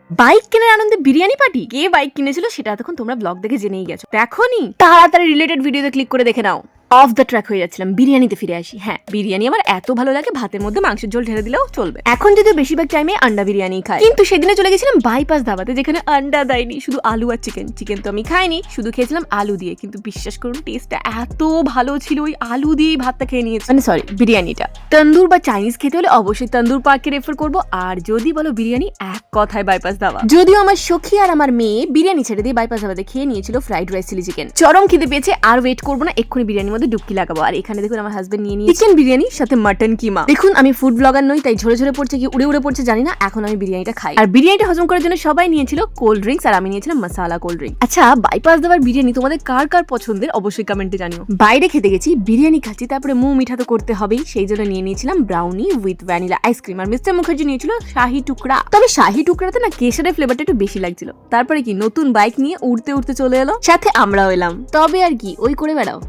Bike কেনার আনন্দে biryani party. কে bike কিনেছিল সেটা এতক্ষণ তোমরা ব্লগ দেখে জেনেই গেছো। দেখোনি? তাড়াতাড়ি রিলেটেড ভিডিওতে ক্লিক করে দেখে নাও। অফ দ্য ট্র্যাক হয়ে যাচ্ছিলাম, বিরিয়ানিতে ফিরে আসি। হ্যাঁ, বিরিয়ানি আমার এত ভালো লাগে, ভাতের মধ্যে মাংসের ঝোল ঢেলে দিলেও চলবে। এখন যদিও বেশিরভাগ টাইমে আন্ডা বিরিয়ানি খাই, কিন্তু সেদিনে চলে গেছিলাম বাইপাস ধাবাতে, যেখানে আন্ডা দেয়নি, শুধু আলু আর চিকেন। চিকেন তো আমি খাইনি, শুধু খেয়েছিলাম আলু দিয়ে। কিন্তু বিশ্বাস করুন, টেস্টটা এত ভালো ছিল, ওই আলু দিয়েই ভাতটা খেয়ে নিয়েছি, মানে সরি বিরিয়ানিটা। তন্দুর বা চাইনিজ খেতে হলে অবশ্যই তন্দুর পার্ককে রেফার করবো। আর যদি বলো বিরিয়ানি, এক কথায় বাইপাস ধাবা। যদিও আমার সখী আর আমার মেয়ে বিরিয়ানি ছেড়ে দিয়ে বাইপাস ধাবাতে খেয়ে নিয়েছিল ফ্রাইড রাইস চিলি চিকেন। চরম খিদে পেয়েছে, আর ওয়েট করবো না, এক্ষুনি বিরিয়ানির মধ্যে ডুবকি লাগাবো। আর এখানে দেখুন আমার হাজবেন্ড নিয়ে নিয়েছে চিকেন বিরিয়ানি সাথে মাটন কিমা। দেখুন আমি ফুড ব্লগার নই, তাই ঝরে ঝরে পড়ছে কি উড়ে উড়ে পড়ছে জানি না। এখন আমি বিরিয়ানিটা খাই। আর বিরিয়ানিটা হজম করার জন্য সবাই নিয়েছিল কোল্ড ড্রিঙ্কস, আর আমি নিয়েছিলাম মশালা কোল্ড ড্রিঙ্ক। আচ্ছা, বাইপাস দাবার বিরিয়ানি তোমাদের কার কার পছন্দের অবশ্যই কমেন্টে জানিও। বাইরে খেতে গেছি, বিরিয়ানি খাচ্ছি, তারপরে মুখ মিঠা তো করতে হবেই, সেই জন্য নিয়ে নিয়েছিলাম ব্রাউনি উইথ ভ্যানিলা আইসক্রিম। আর মিস্টার মুখার্জি নিয়েছিল শাহি টুকরা। তবে শাহি টুকরাতে না কেশরের ফ্লেভারটা একটু বেশি লাগছিল। তারপরে কি নতুন বাইক নিয়ে উড়তে উড়তে চলে এলো, সাথে আমরাও এলাম। তবে আর কি, ওই করে বেড়াও।